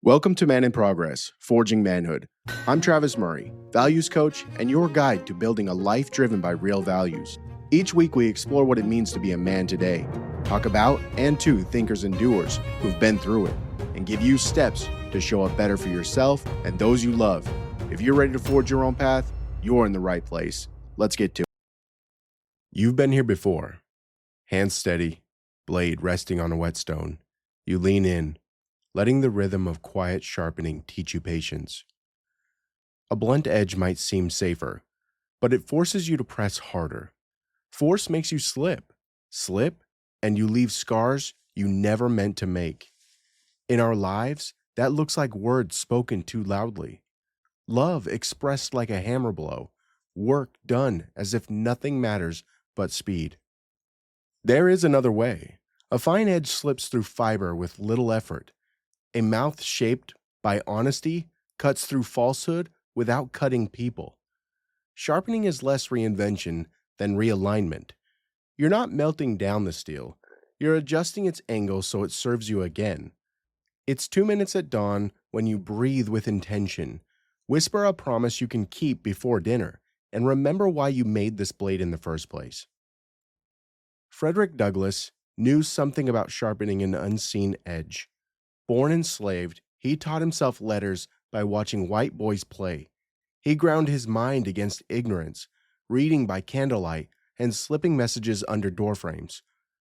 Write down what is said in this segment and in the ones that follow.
Welcome to Man in Progress, Forging Manhood. I'm Travis Murray, values coach and your guide to building a life driven by real values. Each week we explore what it means to be a man today, talk about and to thinkers and doers who've been through it, and give you steps to show up better for yourself and those you love. If you're ready to forge your own path, you're in the right place. Let's get to it. You've been here before. Hands steady, blade resting on a whetstone. You lean in, letting the rhythm of quiet sharpening teach you patience. A blunt edge might seem safer, but it forces you to press harder. Force makes you slip, and you leave scars you never meant to make. In our lives, that looks like words spoken too loudly. Love expressed like a hammer blow, work done as if nothing matters but speed. There is another way. A fine edge slips through fiber with little effort. A mouth shaped by honesty cuts through falsehood without cutting people. Sharpening is less reinvention than realignment. You're not melting down the steel. You're adjusting its angle so it serves you again. It's 2 minutes at dawn when you breathe with intention. Whisper a promise you can keep before dinner, and remember why you made this blade in the first place. Frederick Douglass knew something about sharpening an unseen edge. Born enslaved, he taught himself letters by watching white boys play. He ground his mind against ignorance, reading by candlelight and slipping messages under doorframes.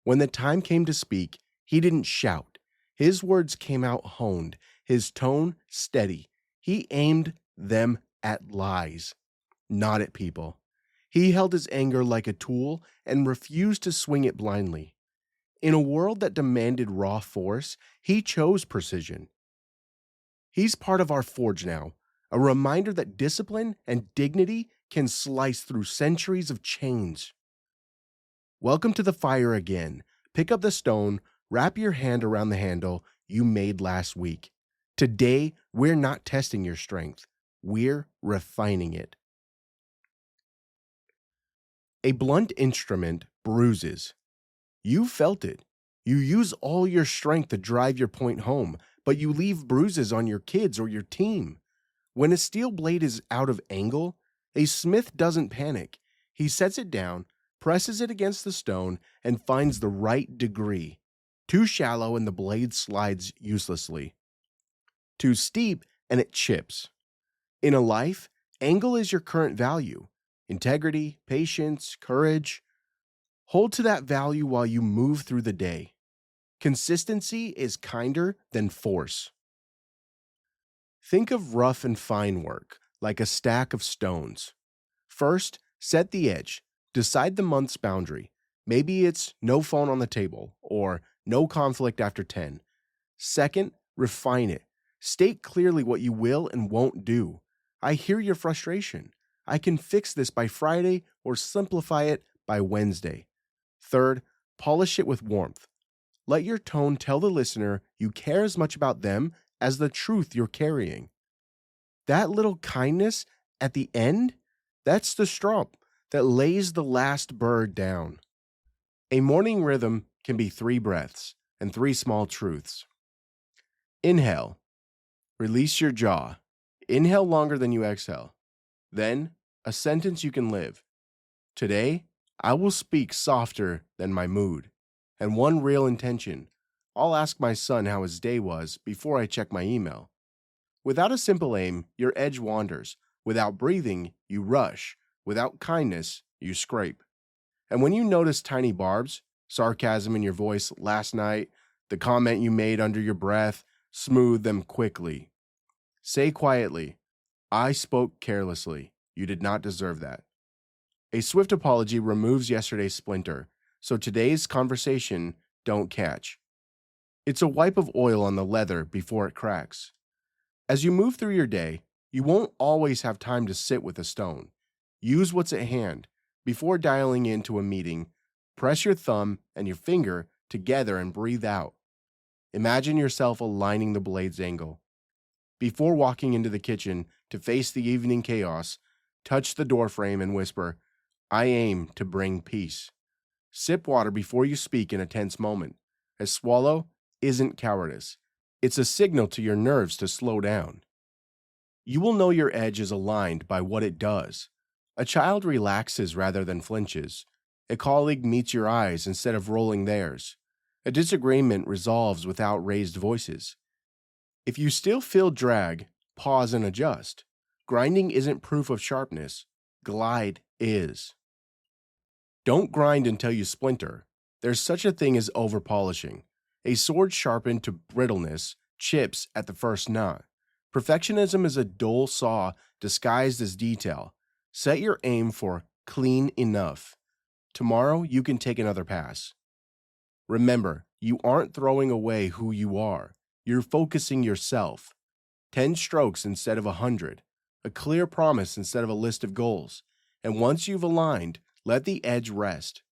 When the time came to speak, he didn't shout. His words came out honed, his tone steady. He aimed them at lies, not at people. He held his anger like a tool and refused to swing it blindly. In a world that demanded raw force, he chose precision. He's part of our forge now, a reminder that discipline and dignity can slice through centuries of chains. Welcome to the fire again. Pick up the stone, wrap your hand around the handle you made last week. Today, we're not testing your strength. We're refining it. A blunt instrument bruises. You felt it. You use all your strength to drive your point home, but you leave bruises on your kids or your team. When a steel blade is out of angle, a smith doesn't panic. He sets it down, presses it against the stone, and finds the right degree. Too shallow and the blade slides uselessly. Too steep and it chips. In a life, angle is your current value. Integrity, patience, courage. Hold to that value while you move through the day. Consistency is kinder than force. Think of rough and fine work like a stack of stones. First, set the edge. Decide the month's boundary. Maybe it's no phone on the table or no conflict after 10. Second, refine it. State clearly what you will and won't do. I hear your frustration. I can fix this by Friday or simplify it by Wednesday. Third, polish it with warmth. Let your tone tell the listener you care as much about them as the truth you're carrying. That little kindness at the end, that's the strop that lays the last bird down. A morning rhythm can be 3 breaths and 3 small truths. Inhale. Release your jaw. Inhale longer than you exhale. Then, a sentence you can live. Today, I will speak softer than my mood. And one real intention. I'll ask my son how his day was before I check my email. Without a simple aim, your edge wanders. Without breathing, you rush. Without kindness, you scrape. And when you notice tiny barbs, sarcasm in your voice last night, the comment you made under your breath, smooth them quickly. Say quietly, I spoke carelessly. You did not deserve that. A swift apology removes yesterday's splinter, so today's conversation don't catch. It's a wipe of oil on the leather before it cracks. As you move through your day, you won't always have time to sit with a stone. Use what's at hand. Before dialing into a meeting, press your thumb and your finger together and breathe out. Imagine yourself aligning the blade's angle. Before walking into the kitchen to face the evening chaos, touch the doorframe and whisper, I aim to bring peace. Sip water before you speak in a tense moment. A swallow isn't cowardice. It's a signal to your nerves to slow down. You will know your edge is aligned by what it does. A child relaxes rather than flinches. A colleague meets your eyes instead of rolling theirs. A disagreement resolves without raised voices. If you still feel drag, pause and adjust. Grinding isn't proof of sharpness. Glide is. Don't grind until you splinter. There's such a thing as over-polishing. A sword sharpened to brittleness chips at the first knot. Perfectionism is a dull saw disguised as detail. Set your aim for clean enough. Tomorrow, you can take another pass. Remember, you aren't throwing away who you are. You're focusing yourself. 10 strokes instead of 100. A clear promise instead of a list of goals. And once you've aligned, let the edge rest.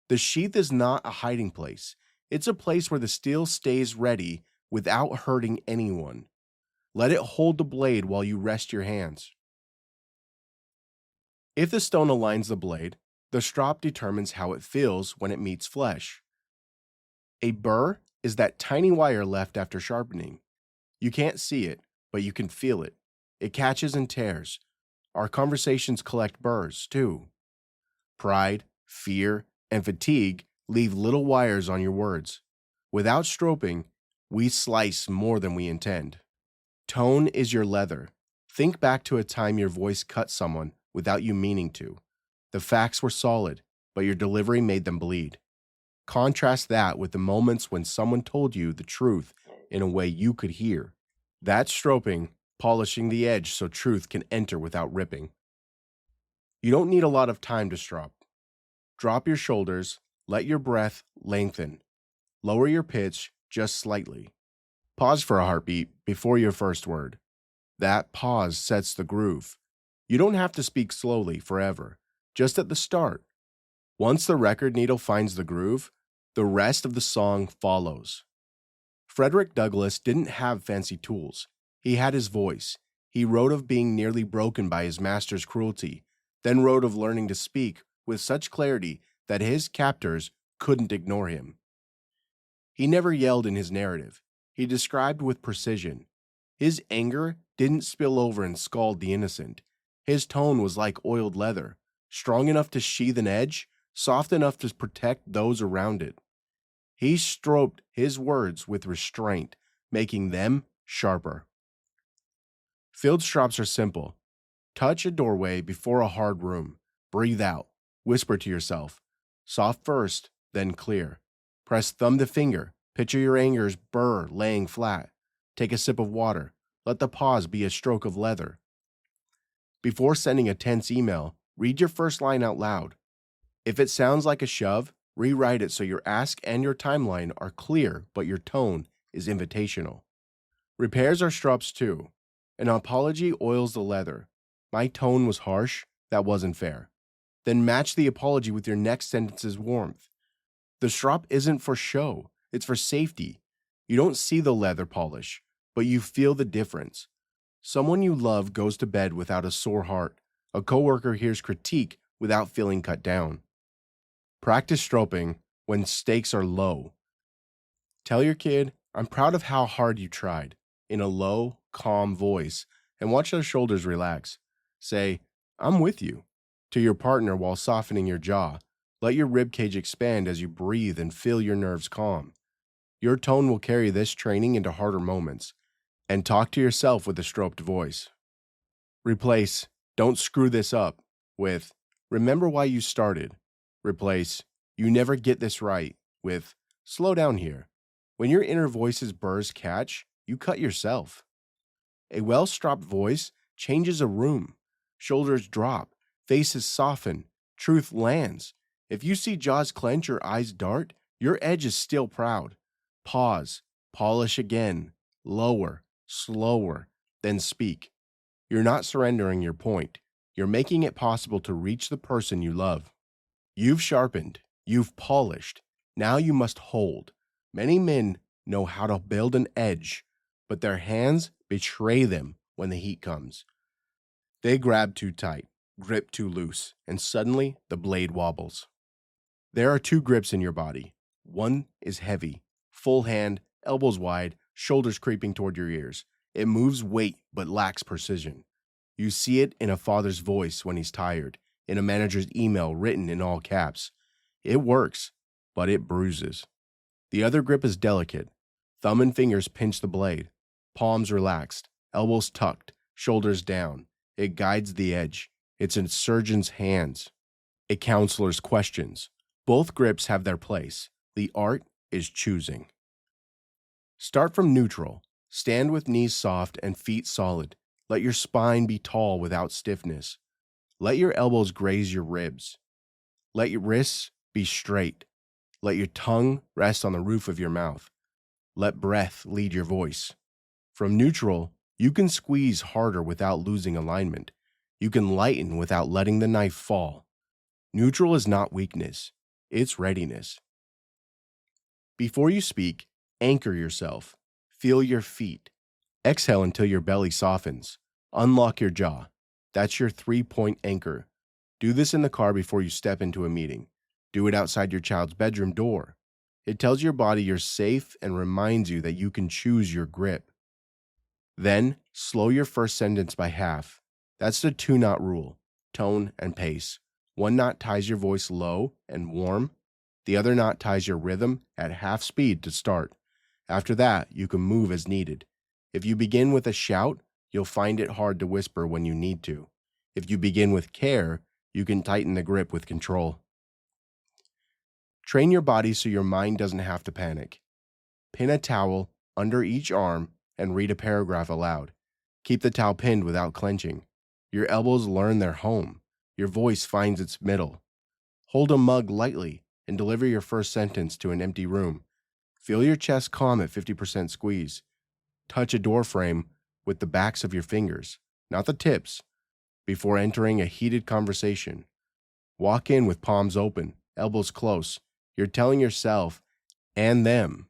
The sheath is not a hiding place. It's a place where the steel stays ready without hurting anyone. Let it hold the blade while you rest your hands. If the stone aligns the blade, the strop determines how it feels when it meets flesh. A burr is that tiny wire left after sharpening. You can't see it, but you can feel it. It catches and tears. Our conversations collect burrs, too. Pride, fear, and fatigue leave little wires on your words. Without stroping, we slice more than we intend. Tone is your leather. Think back to a time your voice cut someone without you meaning to. The facts were solid, but your delivery made them bleed. Contrast that with the moments when someone told you the truth in a way you could hear. That's stroping, polishing the edge so truth can enter without ripping. You don't need a lot of time to strop. Drop your shoulders, let your breath lengthen. Lower your pitch just slightly. Pause for a heartbeat before your first word. That pause sets the groove. You don't have to speak slowly forever, just at the start. Once the record needle finds the groove, the rest of the song follows. Frederick Douglass didn't have fancy tools. He had his voice. He wrote of being nearly broken by his master's cruelty, then wrote of learning to speak with such clarity that his captors couldn't ignore him. He never yelled in his narrative. He described with precision. His anger didn't spill over and scald the innocent. His tone was like oiled leather, strong enough to sheath an edge, soft enough to protect those around it. He stroked his words with restraint, making them sharper. Field strops are simple. Touch a doorway before a hard room. Breathe out. Whisper to yourself. Soft first, then clear. Press thumb to finger. Picture your anger's burr laying flat. Take a sip of water. Let the pause be a stroke of leather. Before sending a tense email, read your first line out loud. If it sounds like a shove, rewrite it so your ask and your timeline are clear, but your tone is invitational. Repairs are strops too. An apology oils the leather. My tone was harsh. That wasn't fair. Then match the apology with your next sentence's warmth. The strop isn't for show. It's for safety. You don't see the leather polish, but you feel the difference. Someone you love goes to bed without a sore heart. A coworker hears critique without feeling cut down. Practice stroping when stakes are low. Tell your kid, I'm proud of how hard you tried, in a low, calm voice, and watch their shoulders relax. Say, I'm with you, to your partner while softening your jaw. Let your ribcage expand as you breathe and feel your nerves calm. Your tone will carry this training into harder moments. And talk to yourself with a stroped voice. Replace, don't screw this up, with, remember why you started. Replace, you never get this right, with, slow down here. When your inner voice's burrs catch, you cut yourself. A well-stropped voice changes a room. Shoulders drop, faces soften, truth lands. If you see jaws clench or eyes dart, your edge is still proud. Pause, polish again, lower, slower, then speak. You're not surrendering your point. You're making it possible to reach the person you love. You've sharpened. You've polished. Now you must hold. Many men know how to build an edge, but their hands betray them when the heat comes. They grab too tight, grip too loose, and suddenly the blade wobbles. There are two grips in your body. One is heavy, full hand, elbows wide, shoulders creeping toward your ears. It moves weight but lacks precision. You see it in a father's voice when he's tired, in a manager's email written in all caps. It works, but it bruises. The other grip is delicate. Thumb and fingers pinch the blade, palms relaxed, elbows tucked, shoulders down. It guides the edge. It's a surgeon's hands, a counselor's questions. Both grips have their place. The art is choosing. Start from neutral. Stand with knees soft and feet solid. Let your spine be tall without stiffness. Let your elbows graze your ribs. Let your wrists be straight. Let your tongue rest on the roof of your mouth. Let breath lead your voice. From neutral, you can squeeze harder without losing alignment. You can lighten without letting the knife fall. Neutral is not weakness, it's readiness. Before you speak, anchor yourself. Feel your feet. Exhale until your belly softens. Unlock your jaw. That's your 3-point anchor. Do this in the car before you step into a meeting. Do it outside your child's bedroom door. It tells your body you're safe and reminds you that you can choose your grip. Then, slow your first sentence by half. That's the 2-knot rule, tone and pace. 1 knot ties your voice low and warm. The other knot ties your rhythm at half speed to start. After that, you can move as needed. If you begin with a shout, you'll find it hard to whisper when you need to. If you begin with care, you can tighten the grip with control. Train your body so your mind doesn't have to panic. Pin a towel under each arm and read a paragraph aloud. Keep the towel pinned without clenching. Your elbows learn their home. Your voice finds its middle. Hold a mug lightly and deliver your first sentence to an empty room. Feel your chest calm at 50% squeeze. Touch a door frame with the backs of your fingers, not the tips, before entering a heated conversation. Walk in with palms open, elbows close. You're telling yourself and them,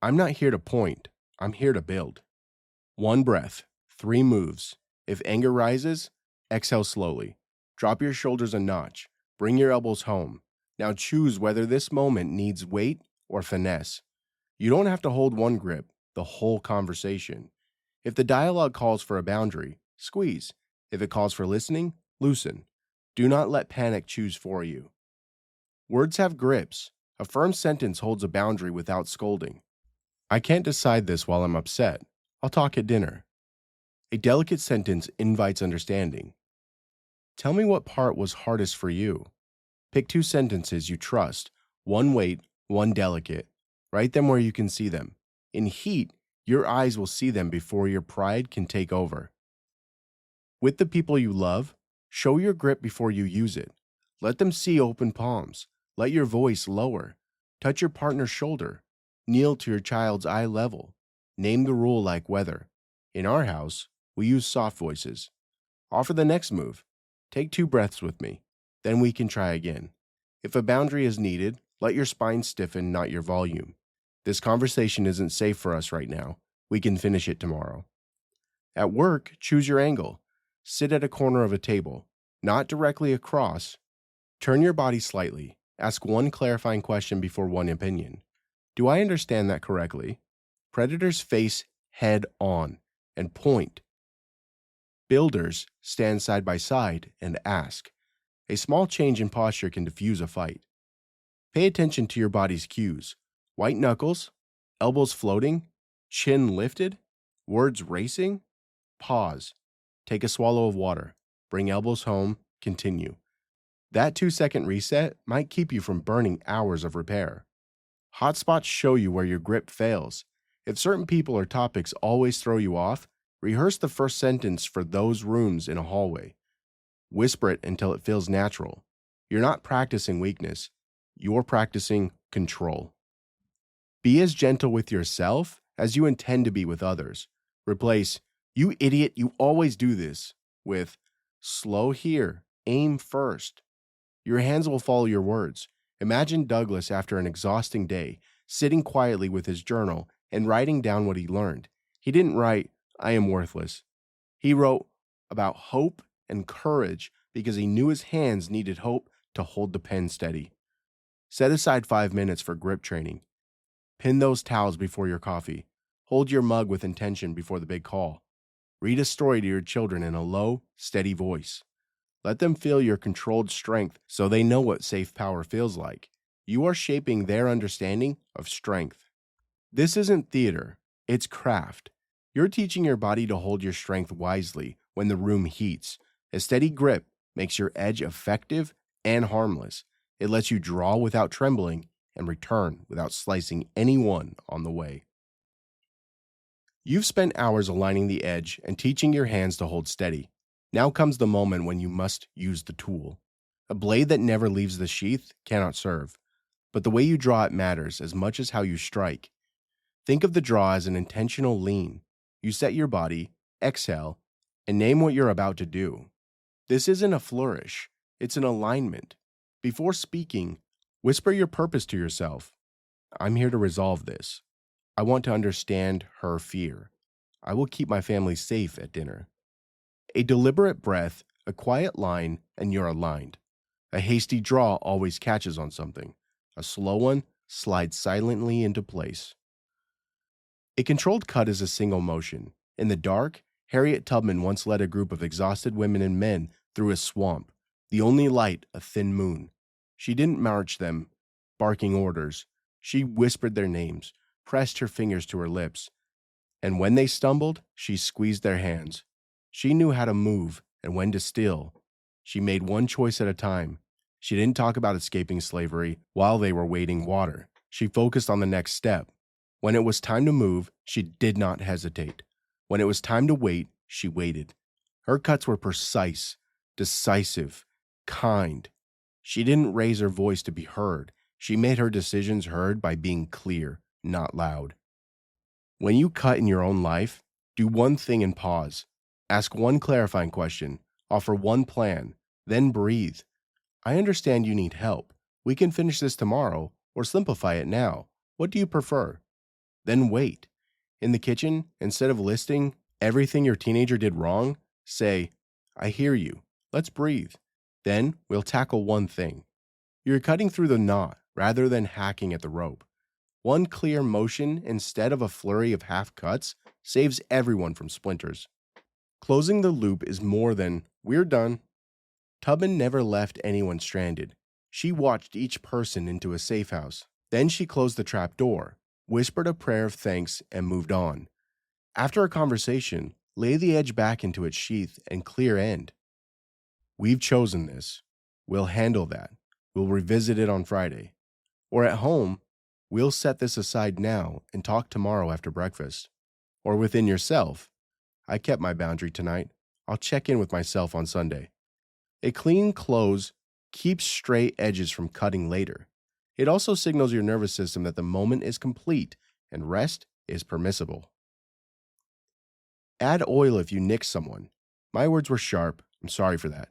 I'm not here to point, I'm here to build. 1 breath, 3 moves. If anger rises, exhale slowly. Drop your shoulders a notch. Bring your elbows home. Now choose whether this moment needs weight or finesse. You don't have to hold one grip the whole conversation. If the dialogue calls for a boundary, squeeze. If it calls for listening, loosen. Do not let panic choose for you. Words have grips. A firm sentence holds a boundary without scolding. I can't decide this while I'm upset. I'll talk at dinner. A delicate sentence invites understanding. Tell me what part was hardest for you. Pick 2 sentences you trust, 1 weight, 1 delicate. Write them where you can see them. In heat, your eyes will see them before your pride can take over. With the people you love, show your grip before you use it. Let them see open palms. Let your voice lower. Touch your partner's shoulder. Kneel to your child's eye level. Name the rule like weather. In our house, we use soft voices. Offer the next move. Take 2 breaths with me. Then we can try again. If a boundary is needed, let your spine stiffen, not your volume. This conversation isn't safe for us right now. We can finish it tomorrow. At work, choose your angle. Sit at a corner of a table, not directly across. Turn your body slightly. Ask 1 clarifying question before 1 opinion. Do I understand that correctly? Predators face head on and point. Builders stand side by side and ask. A small change in posture can diffuse a fight. Pay attention to your body's cues. White knuckles, elbows floating, chin lifted, words racing. Pause. Take a swallow of water. Bring elbows home. Continue. That 2-second reset might keep you from burning hours of repair. Hotspots show you where your grip fails. If certain people or topics always throw you off, rehearse the first sentence for those rooms in a hallway. Whisper it until it feels natural. You're not practicing weakness. You're practicing control. Be as gentle with yourself as you intend to be with others. Replace, "You idiot, you always do this," with, "Slow here, aim first." Your hands will follow your words. Imagine Douglas after an exhausting day, sitting quietly with his journal and writing down what he learned. He didn't write, "I am worthless." He wrote about hope and courage because he knew his hands needed hope to hold the pen steady. Set aside 5 minutes for grip training. Pin those towels before your coffee. Hold your mug with intention before the big call. Read a story to your children in a low, steady voice. Let them feel your controlled strength so they know what safe power feels like. You are shaping their understanding of strength. This isn't theater, it's craft. You're teaching your body to hold your strength wisely when the room heats. A steady grip makes your edge effective and harmless. It lets you draw without trembling and return without slicing anyone on the way. You've spent hours aligning the edge and teaching your hands to hold steady. Now comes the moment when you must use the tool. A blade that never leaves the sheath cannot serve, but the way you draw it matters as much as how you strike. Think of the draw as an intentional lean. You set your body, exhale, and name what you're about to do. This isn't a flourish, it's an alignment. Before speaking, whisper your purpose to yourself. I'm here to resolve this. I want to understand her fear. I will keep my family safe at dinner. A deliberate breath, a quiet line, and you're aligned. A hasty draw always catches on something. A slow one slides silently into place. A controlled cut is a single motion. In the dark, Harriet Tubman once led a group of exhausted women and men through a swamp, the only light a thin moon. She didn't march them, barking orders. She whispered their names, pressed her fingers to her lips, and when they stumbled, she squeezed their hands. She knew how to move and when to still. She made one choice at a time. She didn't talk about escaping slavery while they were wading water. She focused on the next step. When it was time to move, she did not hesitate. When it was time to wait, she waited. Her cuts were precise, decisive, kind. She didn't raise her voice to be heard. She made her decisions heard by being clear, not loud. When you cut in your own life, do one thing and pause. Ask one clarifying question. Offer one plan. Then breathe. I understand you need help. We can finish this tomorrow or simplify it now. What do you prefer? Then wait. In the kitchen, instead of listing everything your teenager did wrong, say, I hear you. Let's breathe. Then we'll tackle one thing. You're cutting through the knot rather than hacking at the rope. One clear motion instead of a flurry of half cuts saves everyone from splinters. Closing the loop is more than, we're done. Tubman never left anyone stranded. She watched each person into a safe house. Then she closed the trap door, whispered a prayer of thanks, and moved on. After a conversation, lay the edge back into its sheath and clear end. We've chosen this. We'll handle that. We'll revisit it on Friday. Or at home, we'll set this aside now and talk tomorrow after breakfast. Or within yourself, I kept my boundary tonight. I'll check in with myself on Sunday. A clean close keeps stray edges from cutting later. It also signals your nervous system that the moment is complete and rest is permissible. Add oil if you nick someone. My words were sharp. I'm sorry for that.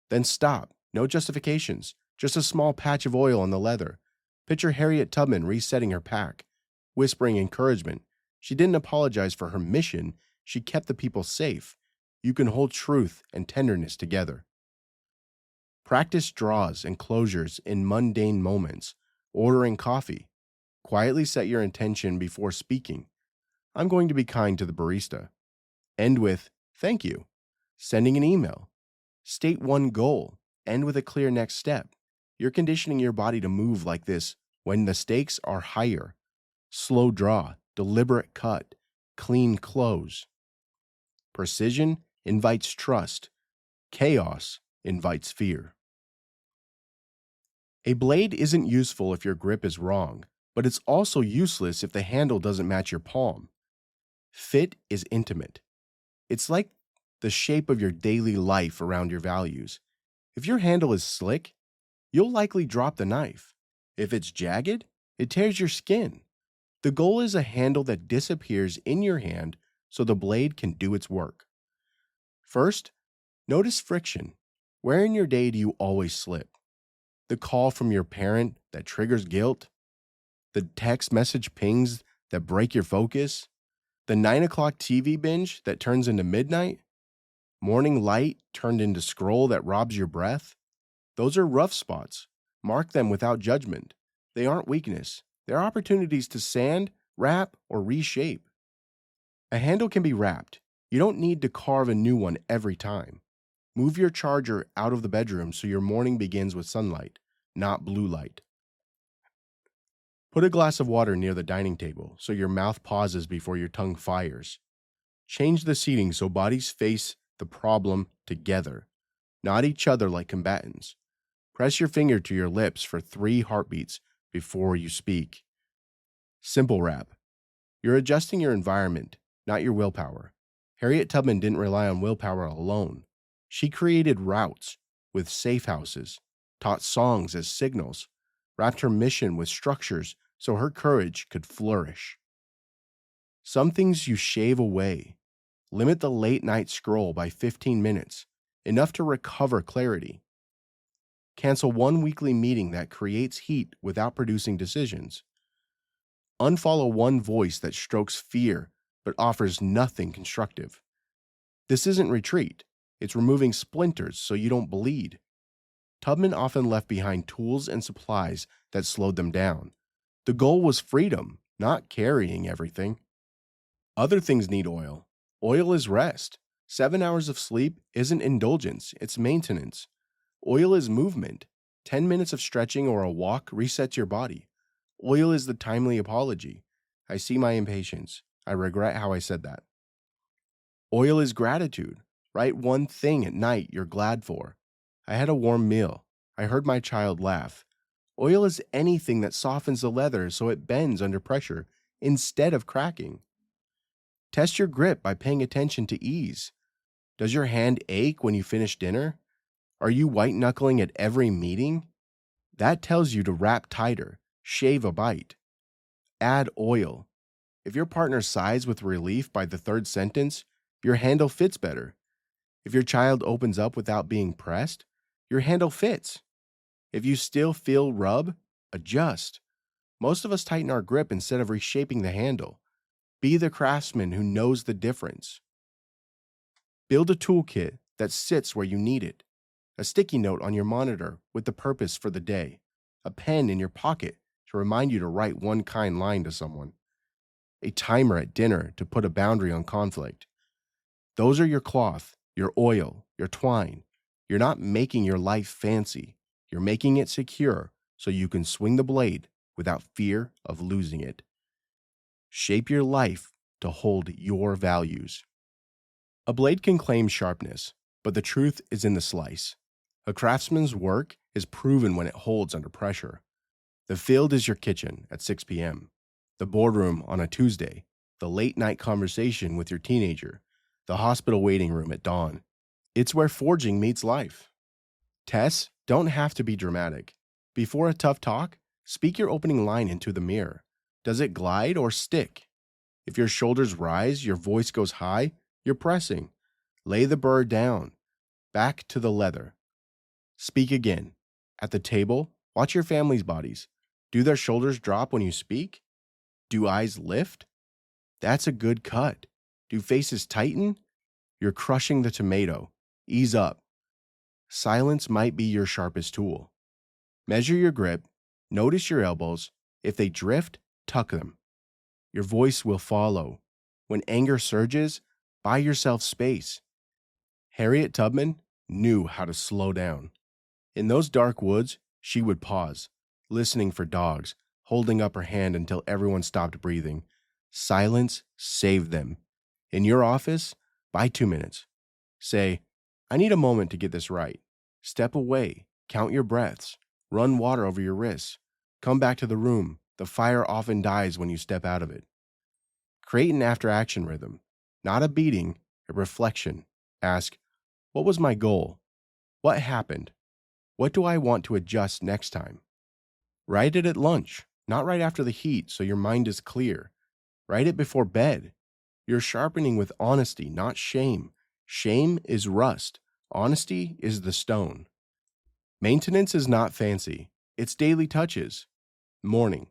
Then stop. No justifications. Just a small patch of oil on the leather. Picture Harriet Tubman resetting her pack, whispering encouragement. She didn't apologize for her mission. She kept the people safe. You can hold truth and tenderness together. Practice draws and closures in mundane moments. Ordering coffee. Quietly set your intention before speaking. I'm going to be kind to the barista. End with, thank you. Sending an email. State one goal. End with a clear next step. You're conditioning your body to move like this when the stakes are higher. Slow draw, deliberate cut, clean close. Precision invites trust. Chaos invites fear. A blade isn't useful if your grip is wrong, but it's also useless if the handle doesn't match your palm. Fit is intimate. It's like the shape of your daily life around your values. If your handle is slick, you'll likely drop the knife. If it's jagged, it tears your skin. The goal is a handle that disappears in your hand so the blade can do its work. First, notice friction. Where in your day do you always slip? The call from your parent that triggers guilt? The text message pings that break your focus? The 9 o'clock TV binge that turns into midnight? Morning light turned into scroll that robs your breath? Those are rough spots. Mark them without judgment. They aren't weakness. They're opportunities to sand, wrap, or reshape. A handle can be wrapped. You don't need to carve a new one every time. Move your charger out of the bedroom so your morning begins with sunlight, not blue light. Put a glass of water near the dining table so your mouth pauses before your tongue fires. Change the seating so bodies face the problem together, not each other like combatants. Press your finger to your lips for 3 heartbeats before you speak. Simple wrap. You're adjusting your environment, not your willpower. Harriet Tubman didn't rely on willpower alone. She created routes with safe houses, taught songs as signals, wrapped her mission with structures so her courage could flourish. Some things you shave away. Limit the late night scroll by 15 minutes, enough to recover clarity. Cancel one weekly meeting that creates heat without producing decisions. Unfollow one voice that strokes fear but offers nothing constructive. This isn't retreat, it's removing splinters so you don't bleed. Tubman often left behind tools and supplies that slowed them down. The goal was freedom, not carrying everything. Other things need oil. Oil is rest. 7 hours of sleep isn't indulgence, it's maintenance. Oil is movement. 10 minutes of stretching or a walk resets your body. Oil is the timely apology. I see my impatience. I regret how I said that. Oil is gratitude. Write one thing at night you're glad for. I had a warm meal. I heard my child laugh. Oil is anything that softens the leather so it bends under pressure instead of cracking. Test your grip by paying attention to ease. Does your hand ache when you finish dinner? Are you white-knuckling at every meeting? That tells you to wrap tighter, shave a bite. Add oil. If your partner sighs with relief by the 3rd sentence, your handle fits better. If your child opens up without being pressed, your handle fits. If you still feel rub, adjust. Most of us tighten our grip instead of reshaping the handle. Be the craftsman who knows the difference. Build a toolkit that sits where you need it. A sticky note on your monitor with the purpose for the day. A pen in your pocket to remind you to write one kind line to someone. A timer at dinner to put a boundary on conflict. Those are your cloth, your oil, your twine. You're not making your life fancy. You're making it secure so you can swing the blade without fear of losing it. Shape your life to hold your values. A blade can claim sharpness, but the truth is in the slice. A craftsman's work is proven when it holds under pressure. The field is your kitchen at 6 p.m., the boardroom on a Tuesday, the late night conversation with your teenager, the hospital waiting room at dawn. It's where forging meets life. Tests don't have to be dramatic. Before a tough talk, speak your opening line into the mirror. Does it glide or stick? If your shoulders rise, your voice goes high, you're pressing. Lay the burr down. Back to the leather. Speak again. At the table, watch your family's bodies. Do their shoulders drop when you speak? Do eyes lift? That's a good cut. Do faces tighten? You're crushing the tomato. Ease up. Silence might be your sharpest tool. Measure your grip. Notice your elbows. If they drift, tuck them. Your voice will follow. When anger surges, buy yourself space. Harriet Tubman knew how to slow down. In those dark woods, she would pause, listening for dogs, holding up her hand until everyone stopped breathing. Silence saved them. In your office, buy 2 minutes. Say, I need a moment to get this right. Step away, count your breaths, run water over your wrists. Come back to the room. The fire often dies when you step out of it. Create an after-action rhythm, not a beating, a reflection. Ask, what was my goal? What happened? What do I want to adjust next time? Write it at lunch, not right after the heat so your mind is clear. Write it before bed. You're sharpening with honesty, not shame. Shame is rust. Honesty is the stone. Maintenance is not fancy. It's daily touches. Morning.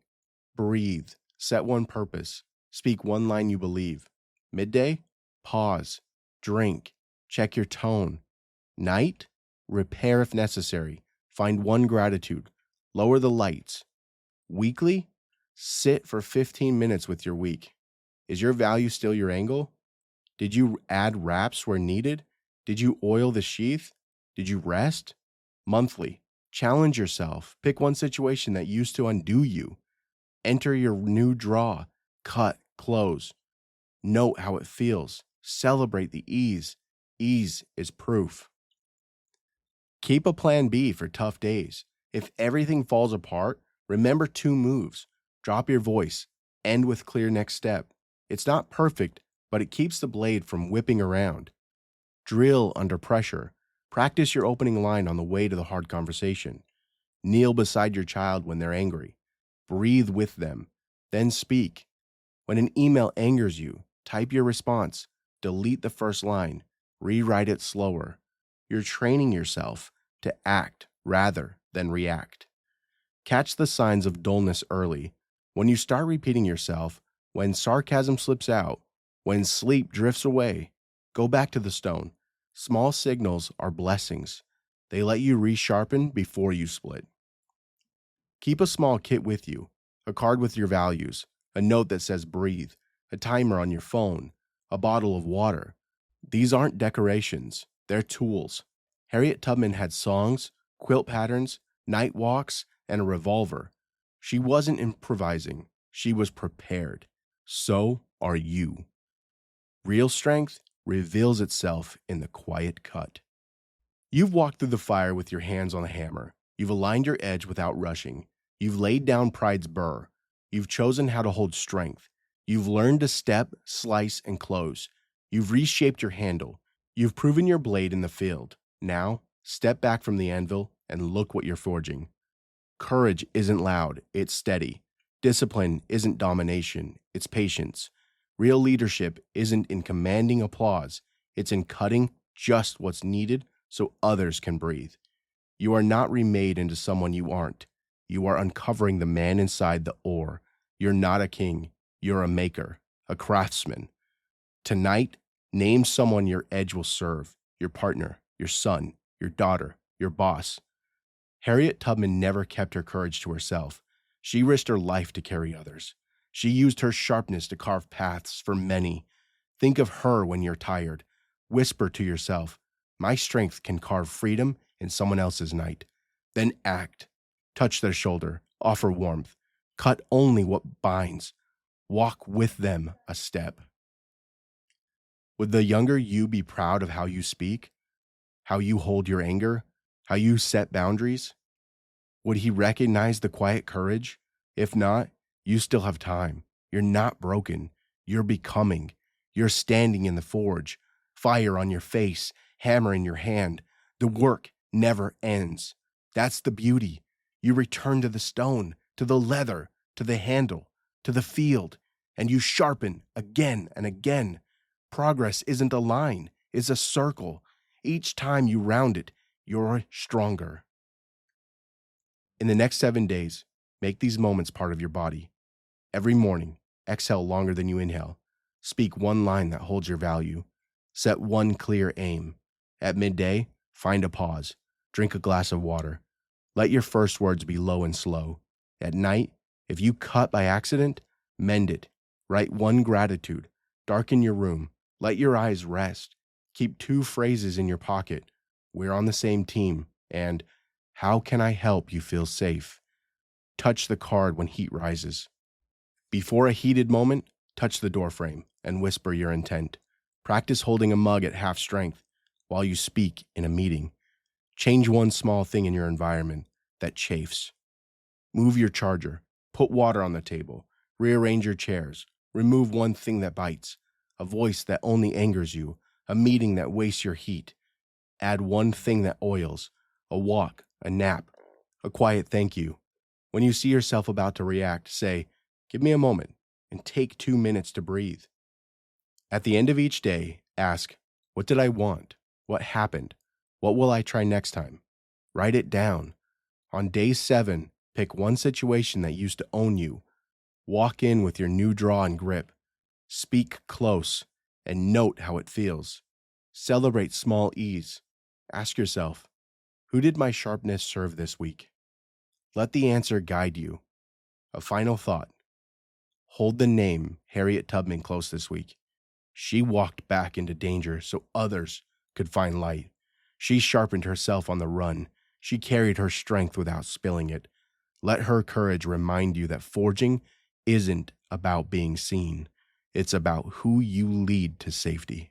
Breathe. Set one purpose. Speak one line you believe. Midday. Pause. Drink. Check your tone. Night. Repair if necessary. Find one gratitude. Lower the lights. Weekly. Sit for 15 minutes with your week. Is your value still your angle? Did you add wraps where needed? Did you oil the sheath? Did you rest? Monthly, challenge yourself. Pick one situation that used to undo you. Enter your new draw. Cut, close. Note how it feels. Celebrate the ease. Ease is proof. Keep a plan B for tough days. If everything falls apart, remember two moves. Drop your voice. End with clear next step. It's not perfect, but it keeps the blade from whipping around. Drill under pressure. Practice your opening line on the way to the hard conversation. Kneel beside your child when they're angry. Breathe with them. Then speak. When an email angers you, type your response. Delete the first line. Rewrite it slower. You're training yourself to act rather than react. Catch the signs of dullness early. When you start repeating yourself, when sarcasm slips out, when sleep drifts away, go back to the stone. Small signals are blessings. They let you resharpen before you split. Keep a small kit with you, a card with your values, a note that says breathe, a timer on your phone, a bottle of water. These aren't decorations, they're tools. Harriet Tubman had songs, quilt patterns, night walks, and a revolver. She wasn't improvising, she was prepared. So are you. Real strength reveals itself in the quiet cut. You've walked through the fire with your hands on the hammer. You've aligned your edge without rushing. You've laid down pride's burr. You've chosen how to hold strength. You've learned to step, slice, and close. You've reshaped your handle. You've proven your blade in the field. Now, step back from the anvil and look what you're forging. Courage isn't loud, it's steady. Discipline isn't domination, it's patience. Real leadership isn't in commanding applause, it's in cutting just what's needed so others can breathe. You are not remade into someone you aren't. You are uncovering the man inside the ore. You're not a king, you're a maker, a craftsman. Tonight, name someone your edge will serve, your partner, your son, your daughter, your boss. Harriet Tubman never kept her courage to herself. She risked her life to carry others. She used her sharpness to carve paths for many. Think of her when you're tired. Whisper to yourself, my strength can carve freedom in someone else's night. Then act. Touch their shoulder. Offer warmth. Cut only what binds. Walk with them a step. Would the younger you be proud of how you speak? How you hold your anger? How you set boundaries? Would he recognize the quiet courage? If not, you still have time. You're not broken. You're becoming. You're standing in the forge. Fire on your face, hammer in your hand. The work never ends. That's the beauty. You return to the stone, to the leather, to the handle, to the field, and you sharpen again and again. Progress isn't a line, it's a circle. Each time you round it, you're stronger. In the next 7 days, make these moments part of your body. Every morning, exhale longer than you inhale. Speak one line that holds your value. Set one clear aim. At midday, find a pause. Drink a glass of water. Let your first words be low and slow. At night, if you cut by accident, mend it. Write one gratitude. Darken your room. Let your eyes rest. Keep 2 phrases in your pocket. We're on the same team. And how can I help you feel safe? Touch the card when heat rises. Before a heated moment, touch the doorframe and whisper your intent. Practice holding a mug at half strength while you speak in a meeting. Change one small thing in your environment that chafes. Move your charger. Put water on the table. Rearrange your chairs. Remove one thing that bites. A voice that only angers you. A meeting that wastes your heat. Add one thing that oils. A walk, a nap, a quiet thank you. When you see yourself about to react, say, give me a moment, and take 2 minutes to breathe. At the end of each day, ask, what did I want? What happened? What will I try next time? Write it down. On day 7, pick one situation that used to own you. Walk in with your new draw and grip. Speak close and note how it feels. Celebrate small ease. Ask yourself, who did my sharpness serve this week? Let the answer guide you. A final thought. Hold the name Harriet Tubman close this week. She walked back into danger so others could find light. She sharpened herself on the run. She carried her strength without spilling it. Let her courage remind you that forging isn't about being seen. It's about who you lead to safety.